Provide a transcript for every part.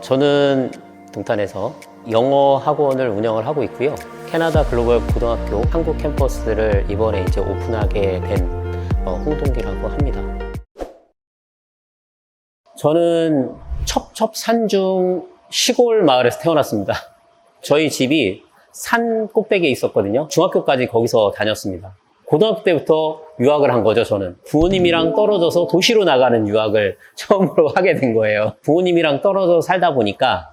저는 동탄에서 영어 학원을 운영을 하고 있고요. 캐나다 글로벌 고등학교 한국 캠퍼스를 이번에 이제 오픈하게 된 홍동기라고 합니다. 저는 첩첩산중 시골 마을에서 태어났습니다. 저희 집이 산 꼭대기에 있었거든요. 중학교까지 거기서 다녔습니다. 고등학교 때부터 유학을 한 거죠, 저는. 부모님이랑 떨어져서 도시로 나가는 유학을 처음으로 하게 된 거예요. 부모님이랑 떨어져 살다 보니까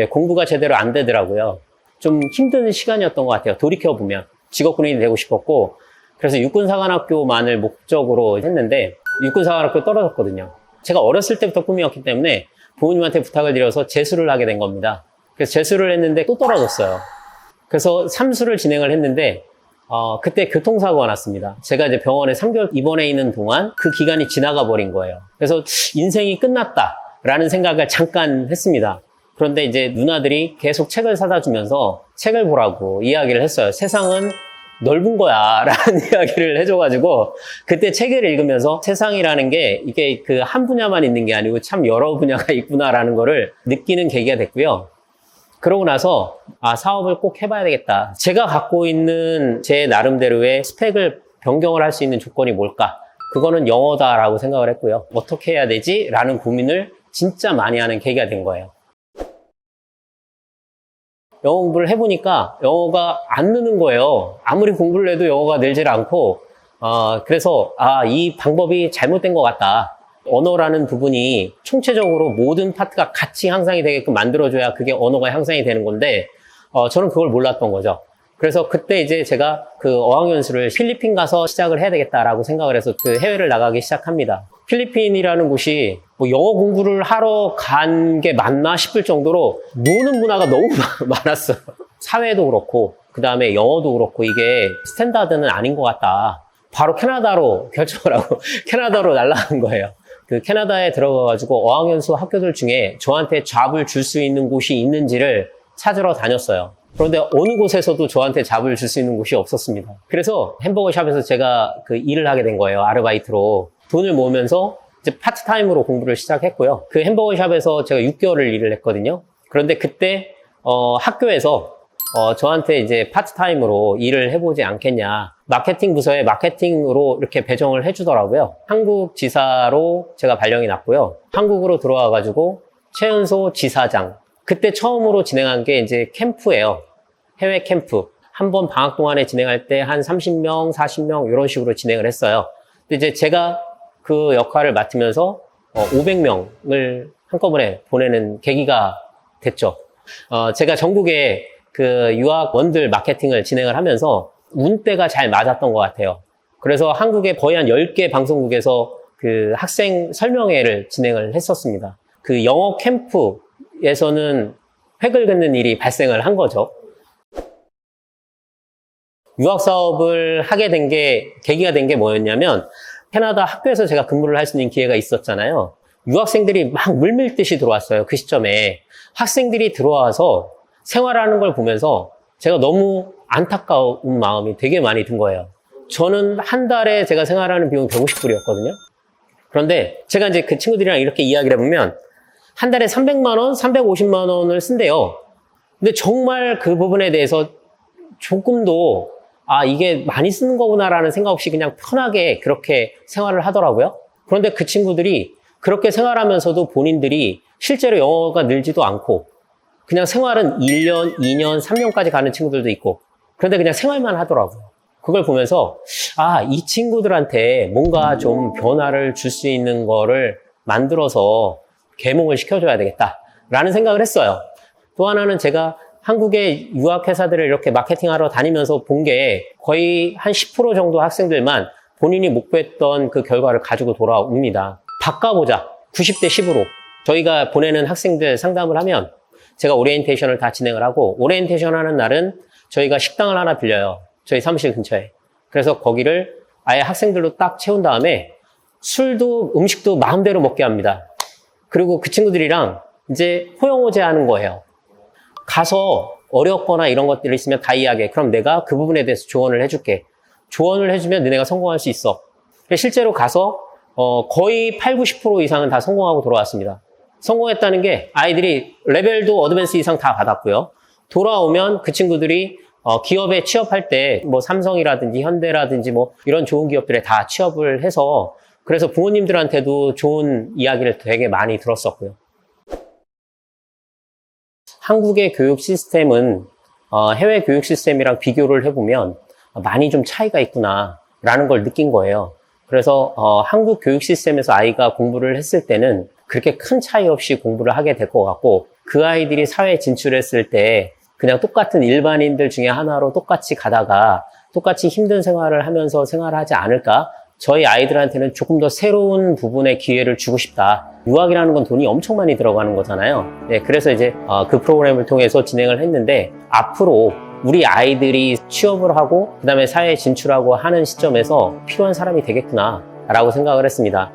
공부가 제대로 안 되더라고요. 좀 힘든 시간이었던 것 같아요. 돌이켜보면. 직업군인이 되고 싶었고, 그래서 육군사관학교만을 목적으로 했는데, 육군사관학교 떨어졌거든요. 제가 어렸을 때부터 꿈이었기 때문에 부모님한테 부탁을 드려서 재수를 하게 된 겁니다. 그래서 재수를 했는데 또 떨어졌어요. 그래서 3수를 진행을 했는데, 그때 교통사고가 났습니다. 제가 이제 병원에 3개월 입원해 있는 동안 그 기간이 지나가 버린 거예요. 그래서 인생이 끝났다라는 생각을 잠깐 했습니다. 그런데 이제 누나들이 계속 책을 사다 주면서 책을 보라고 이야기를 했어요. 세상은 넓은 거야 라는 이야기를 해줘가지고 그때 책을 읽으면서 세상이라는 게 이게 그 한 분야만 있는 게 아니고 참 여러 분야가 있구나라는 거를 느끼는 계기가 됐고요. 그러고 나서 사업을 꼭 해봐야 되겠다. 제가 갖고 있는 제 나름대로의 스펙을 변경을 할 수 있는 조건이 뭘까? 그거는 영어다라고 생각을 했고요. 어떻게 해야 되지? 라는 고민을 진짜 많이 하는 계기가 된 거예요. 영어 공부를 해보니까 영어가 안 느는 거예요. 아무리 공부를 해도 영어가 늘질 않고 그래서 이 방법이 잘못된 것 같다. 언어라는 부분이 총체적으로 모든 파트가 같이 향상이 되게끔 만들어줘야 그게 언어가 향상이 되는 건데 저는 그걸 몰랐던 거죠. 그래서 그때 이제 제가 그 어학연수를 필리핀 가서 시작을 해야 되겠다라고 생각을 해서 그 해외를 나가기 시작합니다. 필리핀이라는 곳이 뭐 영어 공부를 하러 간 게 맞나 싶을 정도로 노는 문화가 너무 많았어요. 사회도 그렇고 그 다음에 영어도 그렇고 이게 스탠다드는 아닌 것 같다. 바로 캐나다로 결정을 하고 캐나다로 날아간 거예요. 그 캐나다에 들어가가지고 어학연수 학교들 중에 저한테 잡을 줄 수 있는 곳이 있는지를 찾으러 다녔어요. 그런데 어느 곳에서도 저한테 잡을 줄 수 있는 곳이 없었습니다. 그래서 햄버거 샵에서 제가 그 일을 하게 된 거예요. 아르바이트로. 돈을 모으면서 이제 파트타임으로 공부를 시작했고요. 그 햄버거 샵에서 제가 6개월을 일을 했거든요. 그런데 그때 학교에서 저한테 이제 파트타임으로 일을 해보지 않겠냐. 마케팅 부서에 마케팅으로 이렇게 배정을 해주더라고요. 한국 지사로 제가 발령이 났고요. 한국으로 들어와가지고 최은소 지사장. 그때 처음으로 진행한 게 이제 캠프예요. 해외 캠프. 한 번 방학 동안에 진행할 때 한 30명, 40명 이런 식으로 진행을 했어요. 근데 이제 제가 그 역할을 맡으면서 500명을 한꺼번에 보내는 계기가 됐죠. 제가 전국에 그 유학원들 마케팅을 진행을 하면서 운때가 잘 맞았던 것 같아요. 그래서 한국에 거의 한 10개 방송국에서 그 학생 설명회를 진행을 했었습니다. 그 영어 캠프에서는 획을 긋는 일이 발생을 한 거죠. 유학 사업을 하게 된 계기가 된 게 뭐였냐면 캐나다 학교에서 제가 근무를 할 수 있는 기회가 있었잖아요. 유학생들이 막 물밀듯이 들어왔어요. 그 시점에. 학생들이 들어와서 생활하는 걸 보면서 제가 너무 안타까운 마음이 되게 많이 든 거예요. 저는 한 달에 제가 생활하는 비용이 150불이었거든요. 그런데 제가 이제 그 친구들이랑 이렇게 이야기를 해보면 한 달에 300만 원, 350만 원을 쓴대요. 근데 정말 그 부분에 대해서 조금도 이게 많이 쓰는 거구나라는 생각 없이 그냥 편하게 그렇게 생활을 하더라고요. 그런데 그 친구들이 그렇게 생활하면서도 본인들이 실제로 영어가 늘지도 않고 그냥 생활은 1년, 2년, 3년까지 가는 친구들도 있고 그런데 그냥 생활만 하더라고요. 그걸 보면서 이 친구들한테 뭔가 좀 변화를 줄 수 있는 거를 만들어서 계몽을 시켜줘야 되겠다라는 생각을 했어요. 또 하나는 제가 한국의 유학회사들을 이렇게 마케팅하러 다니면서 본 게 거의 한 10% 정도 학생들만 본인이 목표했던 그 결과를 가지고 돌아옵니다. 바꿔보자. 90대 10으로. 저희가 보내는 학생들 상담을 하면 제가 오리엔테이션을 다 진행을 하고 오리엔테이션 하는 날은 저희가 식당을 하나 빌려요. 저희 사무실 근처에. 그래서 거기를 아예 학생들로 딱 채운 다음에 술도 음식도 마음대로 먹게 합니다. 그리고 그 친구들이랑 이제 호영호제 하는 거예요. 가서 어렵거나 이런 것들이 있으면 다 이야기해. 그럼 내가 그 부분에 대해서 조언을 해줄게. 조언을 해주면 너네가 성공할 수 있어. 실제로 가서 거의 80, 90% 이상은 다 성공하고 돌아왔습니다. 성공했다는 게 아이들이 레벨도 어드밴스 이상 다 받았고요. 돌아오면 그 친구들이 기업에 취업할 때 뭐 삼성이라든지 현대라든지 뭐 이런 좋은 기업들에 다 취업을 해서 그래서 부모님들한테도 좋은 이야기를 되게 많이 들었었고요. 한국의 교육 시스템은 해외 교육 시스템이랑 비교를 해보면 많이 좀 차이가 있구나 라는 걸 느낀 거예요. 그래서 한국 교육 시스템에서 아이가 공부를 했을 때는 그렇게 큰 차이 없이 공부를 하게 될 것 같고 그 아이들이 사회에 진출했을 때 그냥 똑같은 일반인들 중에 하나로 똑같이 가다가 똑같이 힘든 생활을 하면서 생활하지 않을까? 저희 아이들한테는 조금 더 새로운 부분의 기회를 주고 싶다. 유학이라는 건 돈이 엄청 많이 들어가는 거잖아요. 네, 그래서 이제 그 프로그램을 통해서 진행을 했는데 앞으로 우리 아이들이 취업을 하고 그다음에 사회에 진출하고 하는 시점에서 필요한 사람이 되겠구나 라고 생각을 했습니다.